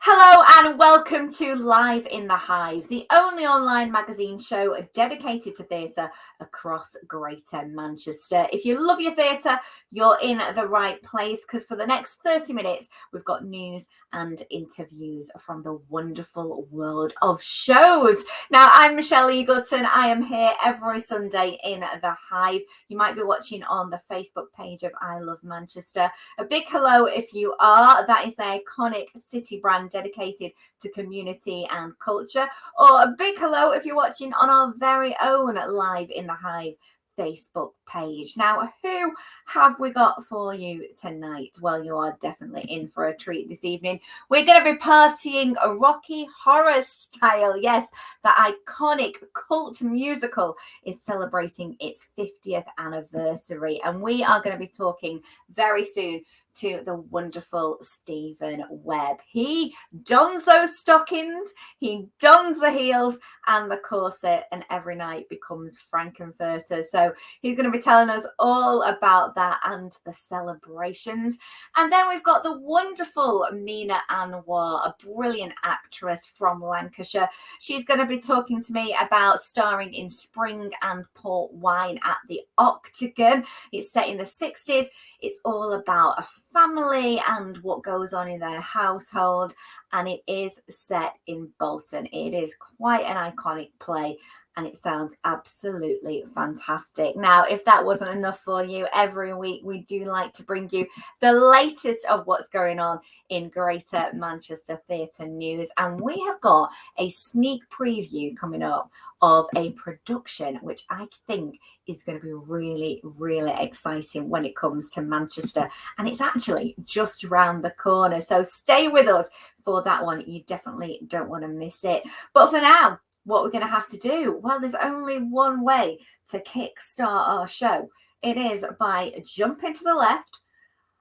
Hello and welcome to Live in the Hive, the only online magazine show dedicated to theatre across Greater Manchester. If you love your theatre, you're in the right place because for the next 30 minutes, we've got news and interviews from the wonderful world of shows. Now, I'm Michelle Eagleton. I am here every Sunday in the Hive. You might be watching on the Facebook page of I Love Manchester. A big hello if you are. That is the iconic city brand dedicated to community and culture. Or a big hello if you're watching on our very own Live in the Hive Facebook page. Now, who have we got for you tonight? Well, you are definitely in for a treat this evening. We're going to be partying a Rocky Horror style. Yes, the iconic cult musical is celebrating its 50th anniversary, and we are going to be talking very soon to the wonderful Stephen Webb. He dons those stockings, he dons the heels and the corset, and every night becomes N-Furter. So he's going to be telling us all about that and the celebrations. And then we've got the wonderful Mina Anwar, a brilliant actress from Lancashire. She's going to be talking to me about starring in Spring and Port Wine at the Octagon. It's set in the 60s. It's all about a family and what goes on in their household, and it is set in Bolton. It is quite an iconic play, and it sounds absolutely fantastic. Now, if that wasn't enough for you, every week we do like to bring you the latest of what's going on in Greater Manchester theatre news, and we have got a sneak preview coming up of a production which I think is going to be really, really exciting when it comes to Manchester, and it's actually just around the corner. So stay with us for that one. You definitely don't want to miss it. But for now, what we're going to have to do, well, there's only one way to kickstart our show. It is by jumping to the left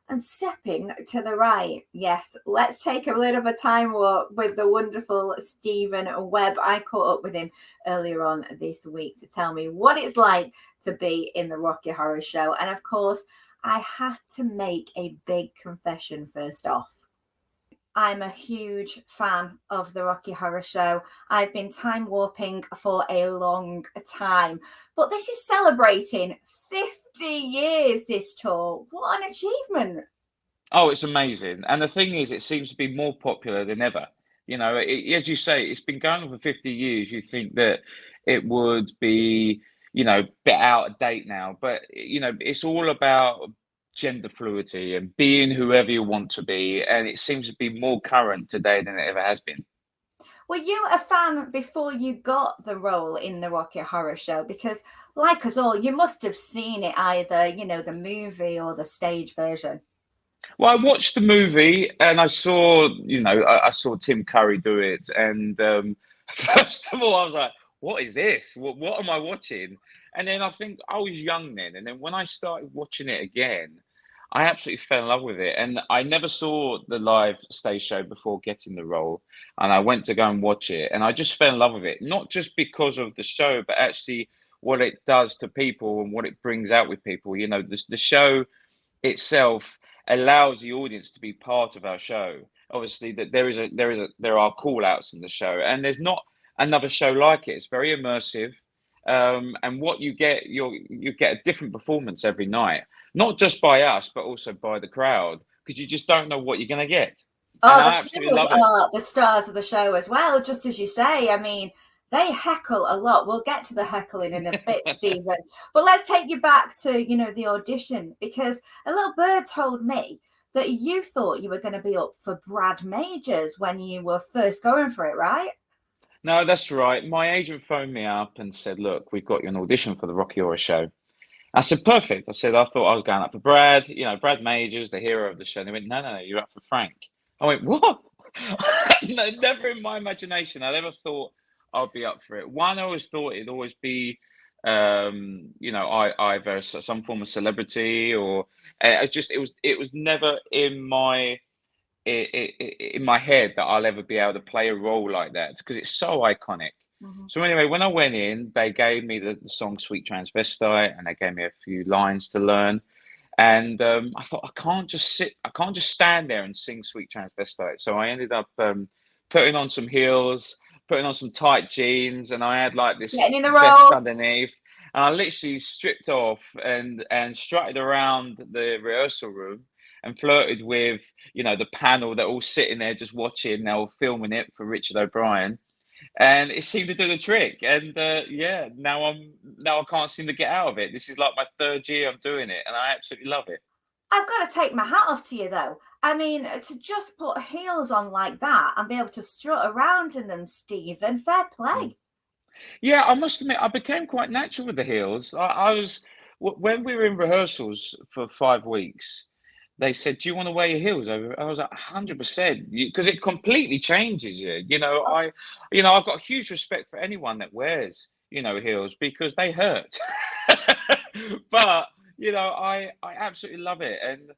and stepping to the right. Yes, let's take a little bit of a time walk with the wonderful Stephen Webb. I caught up with him earlier on this week to tell me what it's like to be in the Rocky Horror Show. And of course, I had to make a big confession first off. I'm a huge fan of the Rocky Horror Show. I've been time warping for a long time, but this is celebrating 50 years, this tour. What an achievement. Oh, it's amazing. And the thing is, it seems to be more popular than ever. You know, as you say, it's been going on for 50 years. You think that it would be, a bit out of date now, but, it's all about gender fluidity and being whoever you want to be. And it seems to be more current today than it ever has been. Were you a fan before you got the role in the Rocky Horror Show? Because, like us all, you must have seen it either, the movie or the stage version. Well, I watched the movie and I saw, I saw Tim Curry do it. And first of all, I was like, what is this? What am I watching? And then I think I was young then. And then when I started watching it again, I absolutely fell in love with it. And I never saw the live stage show before getting the role. And I went to go and watch it. And I just fell in love with it, not just because of the show, but actually what it does to people and what it brings out with people. You know, the show itself allows the audience to be part of our show. Obviously, that there are call outs in the show, and there's not another show like it. It's very immersive, and what you get, you get a different performance every night, not just by us, but also by the crowd, because you just don't know what you're going to get. Oh, And I the absolutely crowd love it. are the stars of the show as well, just as you say. I mean, they heckle a lot. We'll get to the heckling in a bit, Stephen. But let's take you back to, the audition, because a little bird told me that you thought you were going to be up for Brad Majors when you were first going for it, right? No, that's right. My agent phoned me up and said, "Look, we've got you an audition for the Rocky Horror Show." I said, "Perfect." I said, "I thought I was going up for Brad, Brad Majors, the hero of the show." And they went, "No, you're up for Frank." I went, "What?" No, never in my imagination. I never thought I'd be up for it. One, I always thought it'd always be, either some form of celebrity or it was never in my head that I'll ever be able to play a role like that because it's so iconic. Mhm. So anyway, when I went in, they gave me the song "Sweet Transvestite" and they gave me a few lines to learn. And I thought I can't just stand there and sing Sweet Transvestite. So I ended up putting on some heels, putting on some tight jeans, and I had like this Getting in the vest role. underneath. And I literally stripped off and strutted around the rehearsal room and flirted with, the panel that all sitting there just watching. They were filming it for Richard O'Brien, and it seemed to do the trick. And yeah, now I can't seem to get out of it. This is like my third year I'm doing it, and I absolutely love it. I've got to take my hat off to you, though. I mean, to just put heels on like that and be able to strut around in them, Stephen, fair Mm. play. Yeah, I must admit, I became quite natural with the heels. I was when we were in rehearsals for 5 weeks. They said, "Do you want to wear your heels over?" I was like, 100%, because it completely changes you. I've got huge respect for anyone that wears, heels because they hurt. But I absolutely love it, and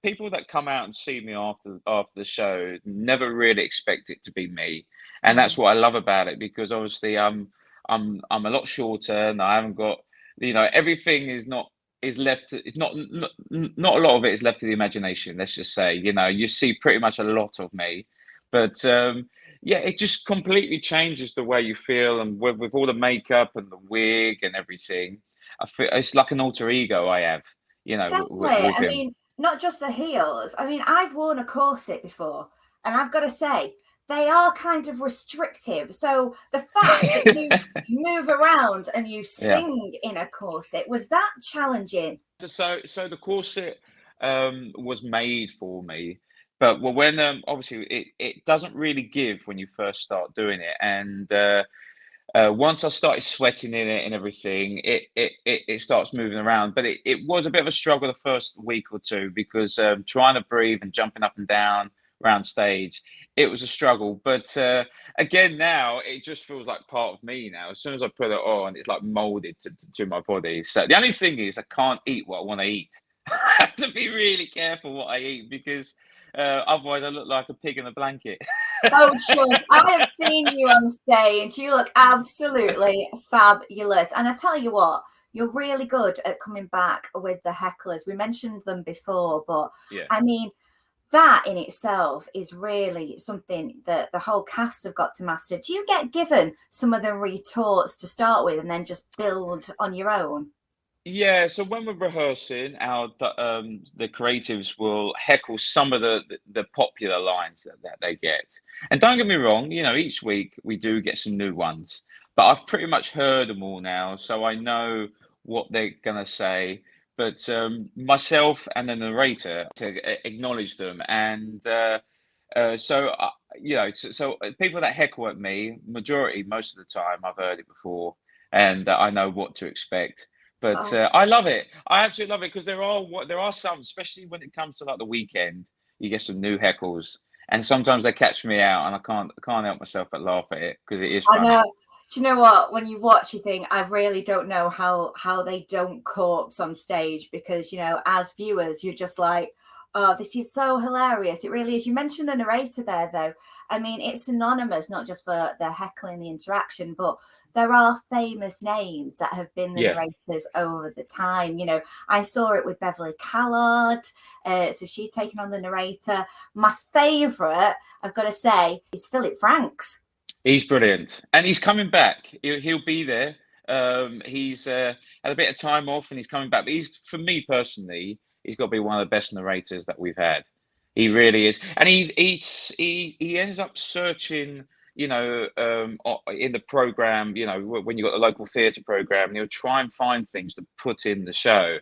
people that come out and see me after the show never really expect it to be me, and Mm. that's what I love about it, because obviously I'm a lot shorter, and I haven't got, everything is left to, it's not a lot of it is left to the imagination, let's just say. You see pretty much a lot of me, but yeah, it just completely changes the way you feel, and with all the makeup and the wig and everything, I feel it's like an alter ego I have, Definitely. with I him. mean, not just the heels. I mean, I've worn a corset before, and I've got to say, they are kind of restrictive. So the fact that you move around and you Yeah. sing in a corset, was that challenging? So the corset was made for me, but when obviously it doesn't really give when you first start doing it, and once I started sweating in it and everything, it starts moving around. But it was a bit of a struggle the first week or two, because trying to breathe and jumping up and down around stage, it was a struggle. But again, now it just feels like part of me now. As soon as I put it on, it's like molded to my body. So the only thing is, I can't eat what I want to eat. I have to be really careful what I eat, because otherwise I look like a pig in a blanket. Oh, sure. I have seen you on stage. You look absolutely fabulous. And I tell you what, you're really good at coming back with the hecklers. We mentioned them before, but Yeah. I mean, that in itself is really something that the whole cast have got to master. Do you get given some of the retorts to start with and then just build on your own? Yeah, so when we're rehearsing, the creatives will heckle some of the popular lines that they get. And don't get me wrong, each week we do get some new ones, but I've pretty much heard them all now, so I know what they're gonna say. But myself and the narrator to acknowledge them, and so people that heckle at me, majority, most of the time, I've heard it before, and I know what to expect. But Oh, I love it. I absolutely love it, because there are some, especially when it comes to like the weekend, you get some new heckles, and sometimes they catch me out, and I can't help myself but laugh at it, because it is I know. funny. Do you know what? When you watch, you think, I really don't know how they don't corpse on stage, because as viewers, you're just like, oh, this is so hilarious. It really is. You mentioned the narrator there, though. I mean, it's synonymous not just for the heckling, the interaction, but there are famous names that have been the Yeah, narrators over the time. I saw it with Beverly Callard, so she's taken on the narrator. My favourite, I've got to say, is Philip Franks. he's brilliant, and he's coming back. He'll be there. He's had a bit of time off, and he's coming back. But for me personally, he's got to be one of the best narrators that we've had. He really is, and he ends up searching, in the program, when you got the local theatre program, and he'll try and find things to put in the show.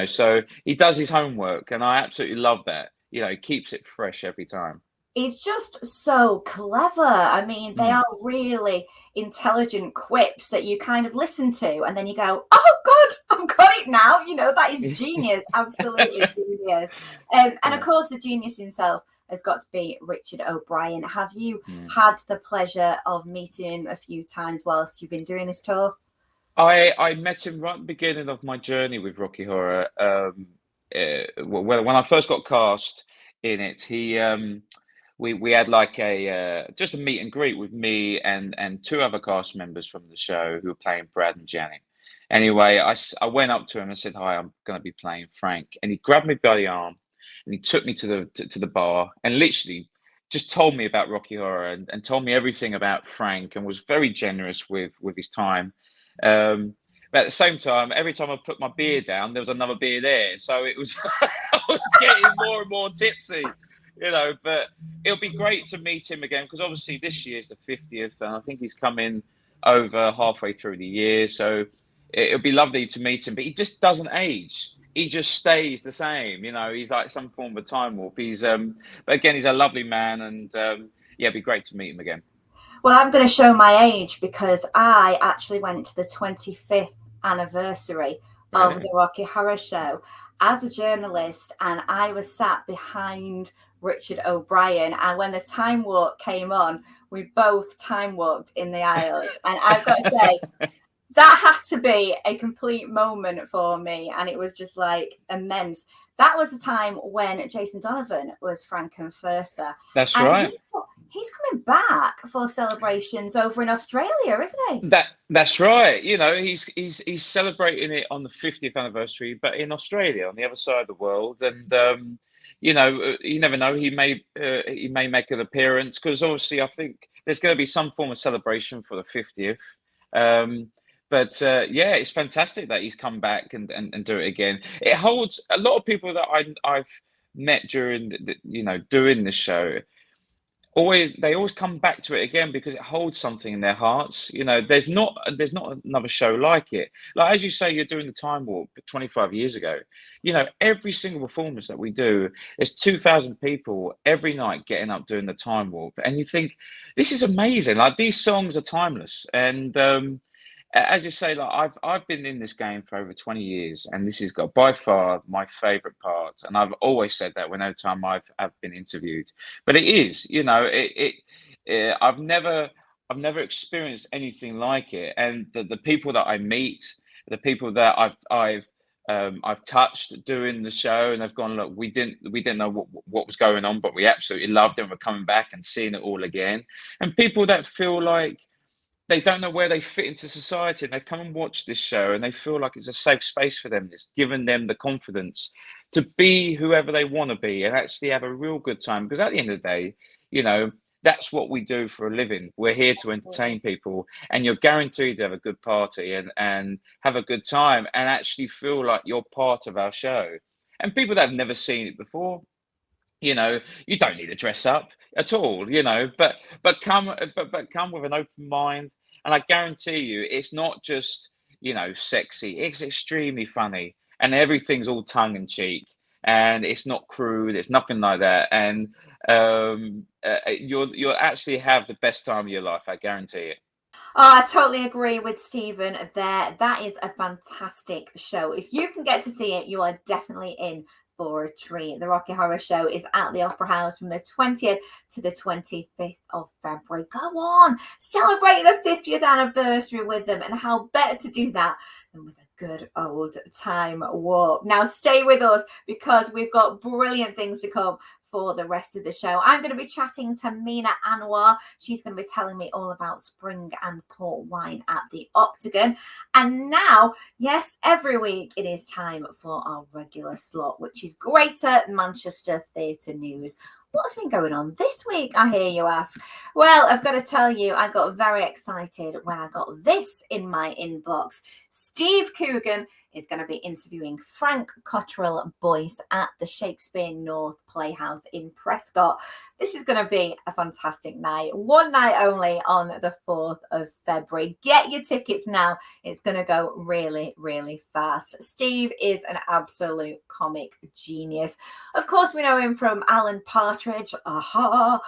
So he does his homework, and I absolutely love that. He keeps it fresh every time. He's just so clever. I mean, they Mm. are really intelligent quips that you kind of listen to, and then you go, "Oh God, I've got it now." That is genius, absolutely genius. And of Yeah. course, the genius himself has got to be Richard O'Brien. Have you Mm. had the pleasure of meeting him a few times whilst you've been doing this tour? I met him right at the beginning of my journey with Rocky Horror. When I first got cast in it, we had like a just a meet and greet with me and two other cast members from the show, who were playing Brad and Janet. Anyway, I went up to him and said, "Hi, I'm going to be playing Frank," and he grabbed me by the arm and he took me to the bar and literally just told me about Rocky Horror and told me everything about Frank and was very generous with his time. But at the same time, every time I put my beer down, there was another beer there, so it was I was getting more and more tipsy, you know. But it'll be great to meet him again because obviously this year's the 50th, and I think he's coming over halfway through the year, so it'll be lovely to meet him. But he just doesn't age. He just stays the same, you know. He's like some form of time warp. But again, he's a lovely man, and yeah, it'd be great to meet him again. Well, I'm going to show my age because I actually went to the 25th anniversary of Really? the Rocky Horror Show as a journalist, and I was sat behind Richard O'Brien. And when the time warp came on, we both time warped in the aisles. And I've got to say, that has to be a complete moment for me. And it was just like immense. That was a time when Jason Donovan was Frank N-Furter. That's And right. he's coming back for celebrations over in Australia, isn't he? That's right. You know, he's celebrating it on the 50th anniversary, but in Australia, on the other side of the world. And you know, you never know. He may make an appearance because obviously I think there's going to be some form of celebration for the 50th. But yeah, it's fantastic that he's come back and do it again. It holds a lot of people that I've met during you know, doing the show. They always come back to it again because it holds something in their hearts. You know, there's not another show like it. Like as you say, you're doing the time warp 25 years ago. You know, every single performance that we do, there's 2,000 people every night getting up doing the time warp, and you think this is amazing. Like these songs are timeless, and as you say, like I've been in this game for over 20 years, and this has got by far my favorite part. And I've always said that whenever time I've been interviewed. But it is, you know, I've never experienced anything like it. And the people that I meet, the people that I've touched doing the show, and they've gone, look, we didn't know what was going on, but we absolutely loved it. And we're coming back and seeing it all again. And people that feel like they don't know where they fit into society, and they come and watch this show and they feel like it's a safe space for them. It's given them the confidence to be whoever they want to be and actually have a real good time. Because at the end of the day, you know, that's what we do for a living. We're here to entertain people, and you're guaranteed to have a good party and have a good time and actually feel like you're part of our show. And people that have never seen it before, you know, you don't need to dress up at all, you know, but come with an open mind. And I guarantee you, it's not just, you know, sexy. It's extremely funny, and everything's all tongue in cheek, and it's not crude. It's nothing like that. And you'll actually have the best time of your life. I guarantee it. Oh, I totally agree with Stephen there. That is a fantastic show. If you can get to see it, you are definitely in for a treat. The Rocky Horror Show is at the Opera House from the 20th to the 25th of February. Go on, celebrate the 50th anniversary with them, and how better to do that than with a good old time warp. Now stay with us because we've got brilliant things to come for the rest of the show. I'm going to be chatting to Mina Anwar. She's going to be telling me all about spring and port wine at the Octagon. And now, yes, every week it is time for our regular slot, which is Greater Manchester Theatre News. What's been going on this week, I hear you ask? Well, I've got to tell you, I got very excited when I got this in my inbox. Steve Coogan is going to be interviewing Frank Cottrell Boyce at the Shakespeare North Playhouse in Prescott. This is going to be a fantastic night. One night only on the 4th of February. Get your tickets now. It's going to go really, really fast. Steve is an absolute comic genius. Of course, we know him from Alan Partridge, but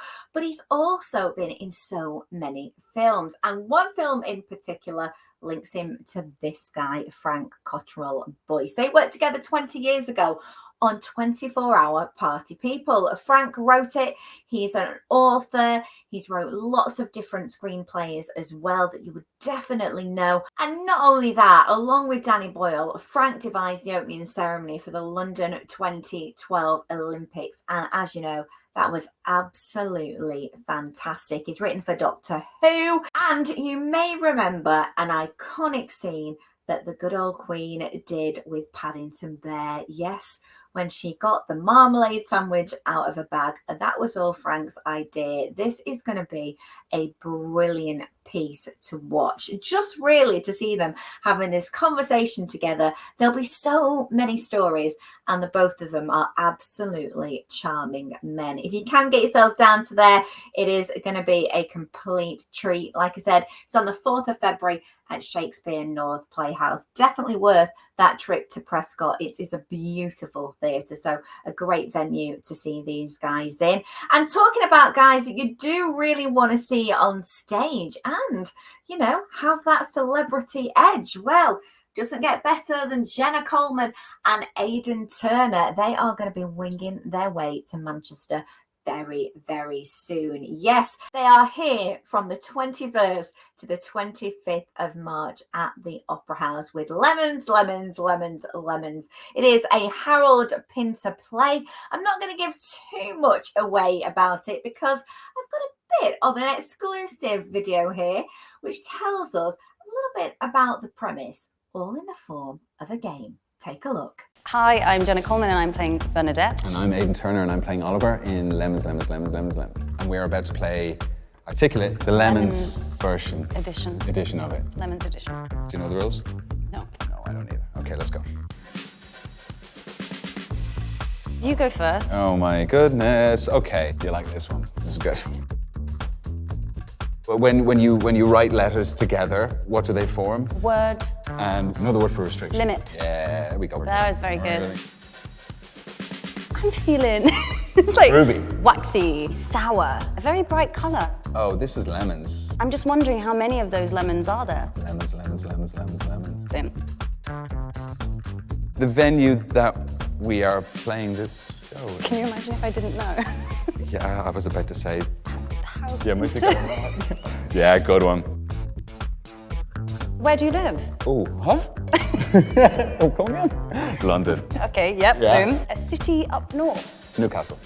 he's also been in so many films. And one film in particular links him to this guy, Frank Cottrell Boyce. They worked together 20 years ago on 24-Hour Party People. Frank wrote it. He's an author. He's wrote lots of different screenplays as well that you would definitely know. And not only that, along with Danny Boyle, Frank devised the opening ceremony for the London 2012 Olympics. And as you know, that was absolutely fantastic. He's written for Doctor Who. And you may remember an iconic scene that the good old Queen did with Paddington Bear. Yes, when she got the marmalade sandwich out of a bag, that was all Frank's idea. This is going to be a brilliant piece to watch, just really to see them having this conversation together. There'll be so many stories, and the both of them are absolutely charming men. If you can get yourself down to there, it is going to be a complete treat. Like I said, it's on the 4th of February at Shakespeare North Playhouse. Definitely worth that trip to Prescott. It is a beautiful theatre, so a great venue to see these guys in. And talking about guys that you do really want to see on stage and, you know, have that celebrity edge, well, doesn't get better than Jenna Coleman and Aidan Turner. They are going to be winging their way to Manchester very, very soon. Yes, they are here from the 21st to the 25th of March at the Opera House with Lemons, Lemons, Lemons, Lemons. It is a Harold Pinter play. I'm not going to give too much away about it because I've got a bit of an exclusive video here which tells us a little bit about the premise, all in the form of a game. Take a look. Hi, I'm Jenna Coleman and I'm playing Bernadette. And I'm Aidan Turner and I'm playing Oliver in Lemons, Lemons, Lemons, Lemons, Lemons. And we're about to play Articulate, the Lemons version. Edition of it. Lemons edition. Do you know the rules? No. No, I don't either. Okay, let's go. You go first. Oh my goodness. Okay, you like this one. This is good. But when you write letters together, what do they form? Word. And another word for restriction. Limit. Yeah, there we go. That was very good. I'm feeling, it's like Ruby. Waxy, sour, a very bright colour. Oh, this is lemons. I'm just wondering how many of those lemons are there? Lemons, lemons, lemons, lemons, lemons. Boom. The venue that we are playing this show. Can you imagine if I didn't know? Yeah, I was about to say. How? Yeah, yeah, good one. Where do you live? Oh, huh? Oh, come again? London. Okay, yep, Yeah. boom. A city up north. Newcastle.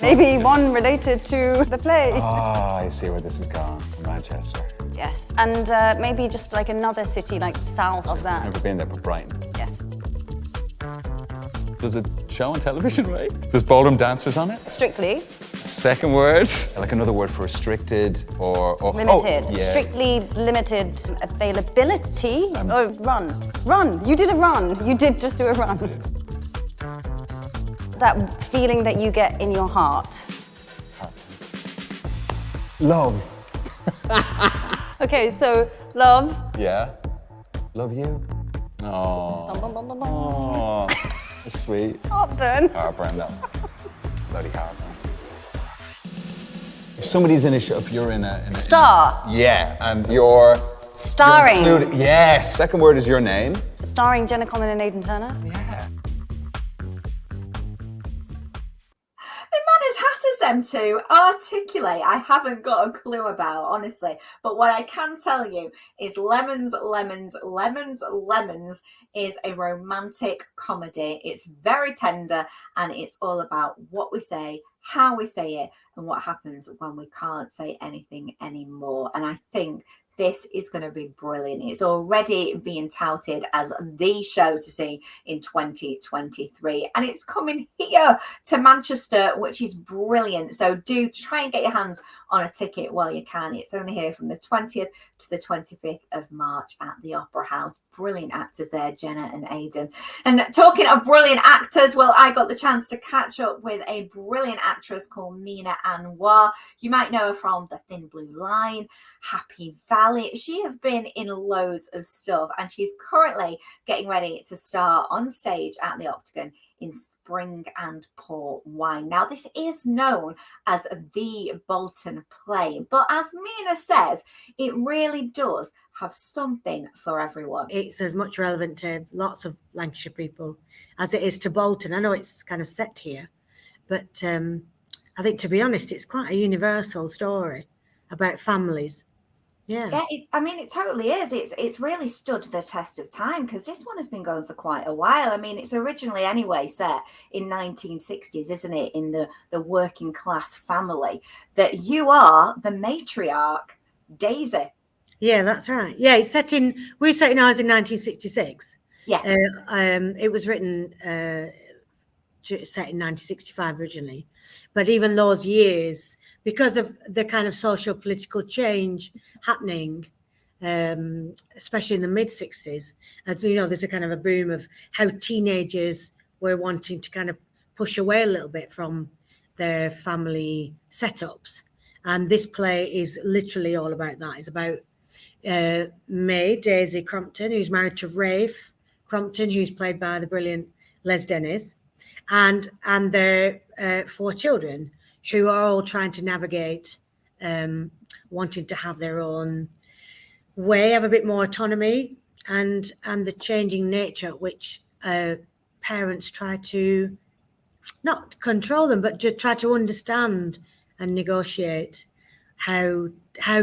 Maybe one related to the play. Ah, I see where this is gone. Manchester. Yes. And maybe just like another city like south of that. Never been there, but Brighton. Yes. Does it show on television, right? There's ballroom dancers on it? Strictly. Second word, like another word for restricted or Limited. Oh, yeah. Strictly limited availability. Oh, run. Run. You did a run. You did just do a run. That feeling that you get in your heart. Love. Okay, so love. Yeah. Love you. Oh. Dum, dum, dum, dum, dum. Oh. That's sweet. Heartburn. Heartburn, though. Bloody heartburn. If somebody's in a show, if you're in a Star. Yeah, and you're Starring. You're included, yes. Second word is your name. Starring Jenna Coleman and Aidan Turner. Yeah. The Manners Hatters them to articulate, I haven't got a clue about, honestly. But what I can tell you is Lemons, Lemons, Lemons, Lemons is a romantic comedy. It's very tender and it's all about what we say, how we say it, and what happens when we can't say anything anymore. And I think this is going to be brilliant. It's already being touted as the show to see in 2023. And it's coming here to Manchester, which is brilliant. So do try and get your hands on a ticket while you can. It's only here from the 20th to the 25th of March at the Opera House. Brilliant actors there, Jenna and Aidan. And talking of brilliant actors, well, I got the chance to catch up with a brilliant actress called Mina Anwar. You might know her from The Thin Blue Line, Happy Valley. She has been in loads of stuff and she's currently getting ready to star on stage at the Octagon in Spring and Port Wine. Now, this is known as the Bolton play, but as Mina says, it really does have something for everyone. It's as much relevant to lots of Lancashire people as it is to Bolton. I know it's kind of set here, but I think, to be honest, it's quite a universal story about families. Yeah, it totally is. It's really stood the test of time because this one has been going for quite a while. I mean, it's originally anyway set in 1960s, isn't it? In the working class family that you are the matriarch, Daisy. Yeah, that's right. Yeah, it's set in. We're set in ours in 1966. Yeah. It was written set in 1965 originally, but even those years, because of the kind of social political change happening, especially in the mid 60s, as you know, there's a kind of a boom of how teenagers were wanting to kind of push away a little bit from their family setups, and this play is literally all about that. It's about May Daisy Crompton, who's married to Rafe Crompton, who's played by the brilliant Les Dennis, and their 4 children, who are all trying to navigate wanting to have their own way, have a bit more autonomy, and the changing nature at which parents try to not control them, but to try to understand and negotiate how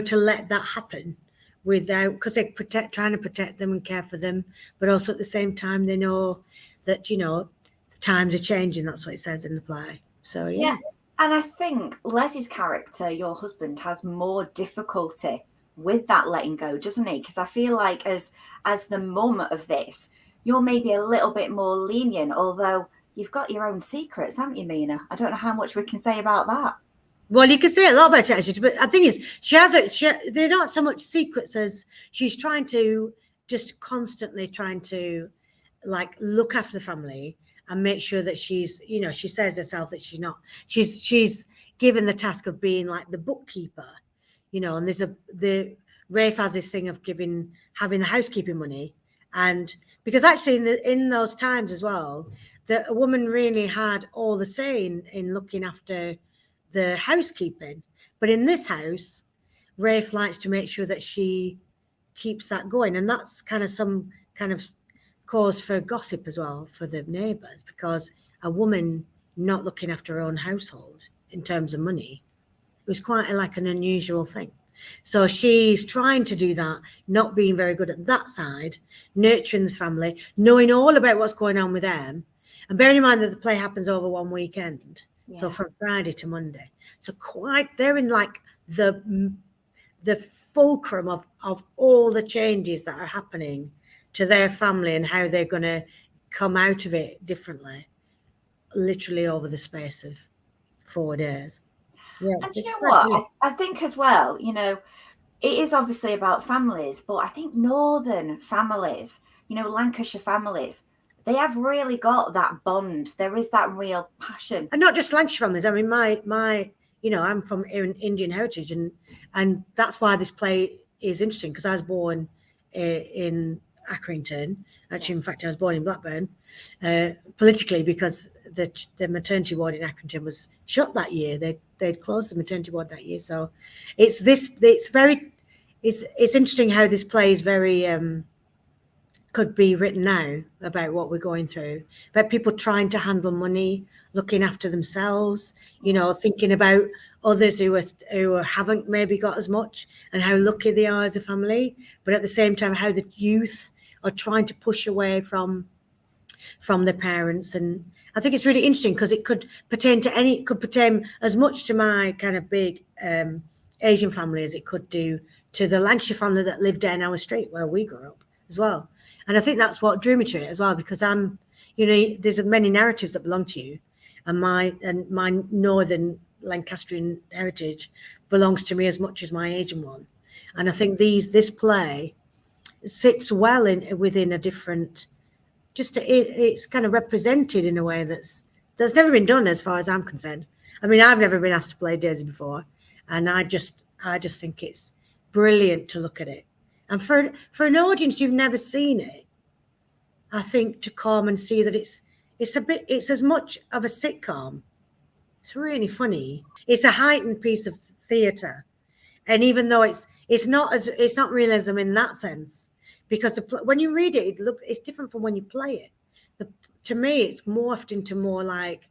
to let that happen without, because they're trying to protect them and care for them, but also at the same time they know that, you know, times are changing. That's what it says in the play. So yeah. And I think Les's character, your husband, has more difficulty with that letting go, doesn't he? Because I feel like as the mum of this, you're maybe a little bit more lenient, although you've got your own secrets, haven't you, Mina? I don't know how much we can say about that. Well, you can say a lot about it, actually, but the thing is, they're not so much secrets as she's trying to just constantly trying to like look after the family and make sure that she's, you know, she says herself that she's given the task of being like the bookkeeper, you know, and Rafe has this thing of having the housekeeping money. And because actually in those times as well, a woman really had all the say in looking after the housekeeping. But in this house, Rafe likes to make sure that she keeps that going. And that's kind of some kind of cause for gossip as well for the neighbours, because a woman not looking after her own household in terms of money was quite like an unusual thing. So she's trying to do that, not being very good at that side, nurturing the family, knowing all about what's going on with them. And bearing in mind that the play happens over one weekend. Yeah. So from Friday to Monday. So they're in like the fulcrum of all the changes that are happening to their family and how they're going to come out of it differently, literally over the space of 4 days. Yeah, and you know what? I think as well, you know, it is obviously about families, but I think northern families, you know, Lancashire families, they have really got that bond. There is that real passion. And not just Lancashire families. I mean, my you know, I'm from Indian heritage, and that's why this play is interesting, because I was born in Accrington. Actually, in fact, I was born in Blackburn, politically, because the maternity ward in Accrington was shut that year. They'd closed the maternity ward that year. So it's interesting how this play is very could be written now about what we're going through, about people trying to handle money, looking after themselves, you know, thinking about others who haven't maybe got as much and how lucky they are as a family, but at the same time how the youth are trying to push away from their parents. And I think it's really interesting because it could pertain as much to my kind of big Asian family as it could do to the Lancashire family that lived down our street where we grew up as well. And I think that's what drew me to it as well, because I'm, you know, there's many narratives that belong to you, and my northern Lancastrian heritage belongs to me as much as my Asian one. And I think this play sits well within a different, it's kind of represented in a way that's never been done as far as I'm concerned. I mean, I've never been asked to play Daisy before, and I just think it's brilliant to look at it. And for an audience who've never seen it, I think to come and see that it's as much of a sitcom. It's really funny. It's a heightened piece of theatre, and even though it's not realism in that sense, because when you read it, it's different from when you play it. To me, it's morphed into more like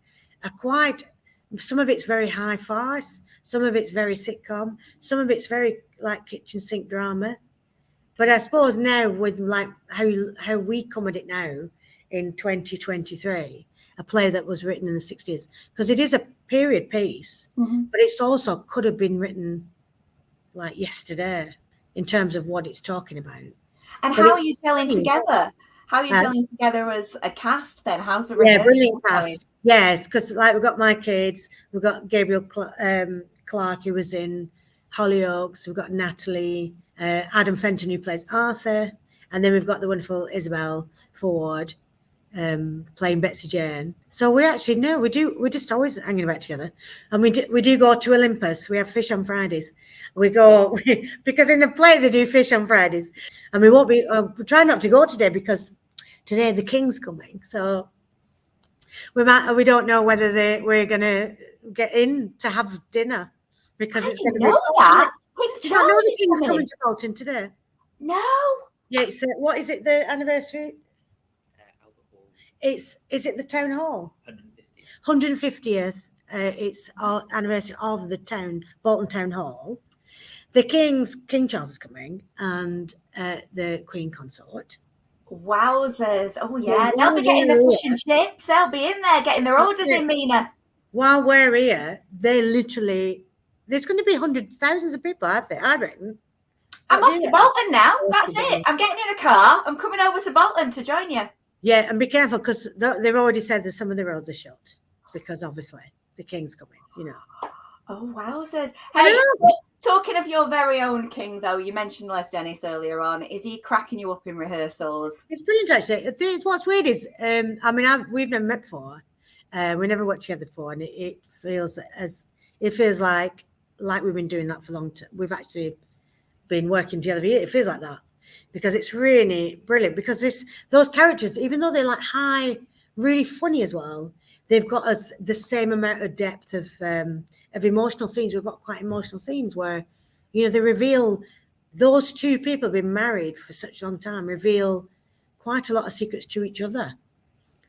some of it's very high farce, some of it's very sitcom, some of it's very like kitchen sink drama. But I suppose now with like how we come at it now in 2023, a play that was written in the 60s, because it is a period piece, but it's also could have been written like yesterday. in terms of what it's talking about. And But how are it's you gelling brilliant. together? How are you Huh? gelling together as a cast then? How's the Yeah, rehearsal brilliant going? cast. Yes, because like we've got my kids, we've got Gabriel Clark, who was in Hollyoaks, we've got Natalie, Adam Fenton, who plays Arthur, and then we've got the wonderful Isabel Ford playing Betsy Jane. So we actually know we're just always hanging about together, and we do go to Olympus. We have fish on Fridays. We go because in the play they do fish on Fridays, and we won't be. We try not to go today because today the King's coming. So we don't know whether we're going to get in to have dinner because it's going to be. know that. Do you not know the King's coming to Bolton today? No. Yeah, it's what is it? The anniversary? Is it the town hall? 150th. It's our anniversary of the Bolton Town Hall. King Charles is coming, and the Queen Consort. Wowzers. Oh, yeah. They'll be getting the fish and chips. They'll be in there getting their orders in, Mina. While we're here, there's going to be hundreds, thousands of people out there, I reckon. I'm off to Bolton now. That's it. I'm getting in the car. I'm coming over to Bolton to join you. Yeah, and be careful because they've already said that some of the roads are shut because obviously the King's coming, you know. Oh, wowzers. Hey, talking of your very own King, though, you mentioned Les Dennis earlier on. Is he cracking you up in rehearsals? It's brilliant, actually. What's weird is, we've never met before. We never worked together before, and it feels like we've been doing that for a long time. We've actually been working together for years. It feels like that because it's really brilliant. Because those characters, even though they're like high, really funny as well, they've got us the same amount of depth of emotional scenes. We've got quite emotional scenes where, you know, they reveal those two people have been married for such a long time, reveal quite a lot of secrets to each other.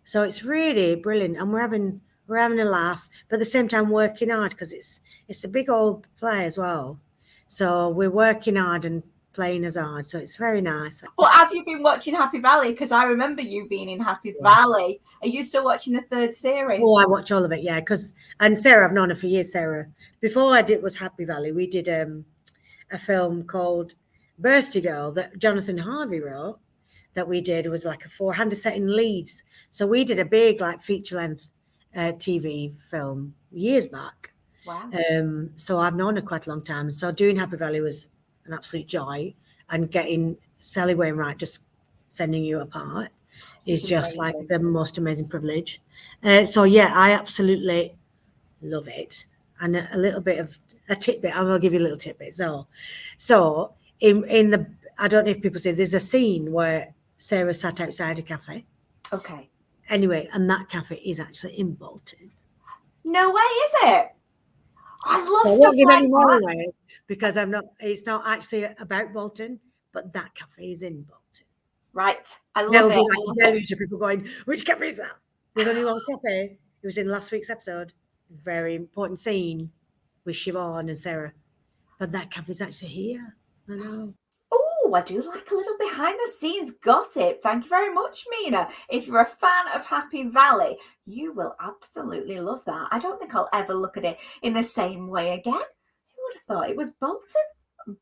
So it's really brilliant, and we're having a laugh, but at the same time working hard because it's a big old play as well. So we're working hard and playing as hard. So it's very nice. Well, have you been watching Happy Valley? Because I remember you being in Happy Valley. Are you still watching the third series? Oh, I watch all of it, yeah. And Sarah, I've known her for years, Sarah. Before was Happy Valley, we did a film called Birthday Girl that Jonathan Harvey wrote. That we did. It was like a 400 set in Leeds. So we did a big like feature length TV film years back. Wow. So I've known her quite a long time. So doing Happy Valley was an absolute joy, and getting Sally Wainwright just sending you a part is just like the most amazing privilege. So yeah, I absolutely love it. And a little bit of a tidbit. I will give you a little tidbit. So in the, I don't know if people say, there's a scene where Sarah sat outside a cafe. Okay. Anyway, and that cafe is actually in Bolton. No way, is it? I love stuff like that. Because it's not actually about Bolton, but that cafe is in Bolton. Right. I love it. Like a deluge of people going, which cafe is that? There's only one cafe. It was in last week's episode. Very important scene with Siobhan and Sarah. But that cafe is actually here. I know. Oh, I do like a little behind the scenes gossip. Thank you very much, Mina. If you're a fan of Happy Valley, you will absolutely love that. I don't think I'll ever look at it in the same way again. Who would have thought it was Bolton?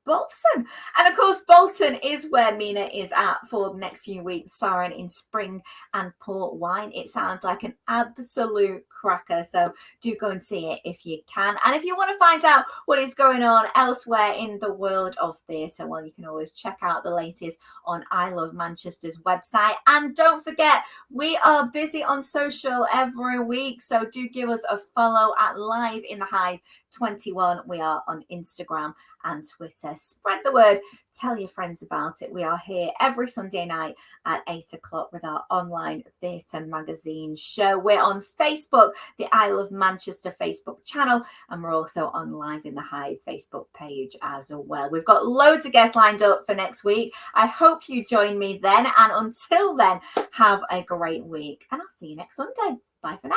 Bolton. And of course, Bolton is where Mina is at for the next few weeks, starring in Spring and Port Wine. It sounds like an absolute cracker, so do go and see it if you can. And if you want to find out what is going on elsewhere in the world of theatre, well, you can always check out the latest on I Love Manchester's website. And don't forget, we are busy on social every week, so do give us a follow at Live in the Hive 21. We are on Instagram and Twitter. Spread the word, tell your friends about it. We are here every Sunday night at 8 o'clock with our online theatre magazine show. We're on Facebook, the I Love Manchester Facebook channel, and we're also on Live in the Hive Facebook page as well. We've got loads of guests lined up for next week. I hope you join me then, and until then, have a great week, and I'll see you next Sunday. Bye for now.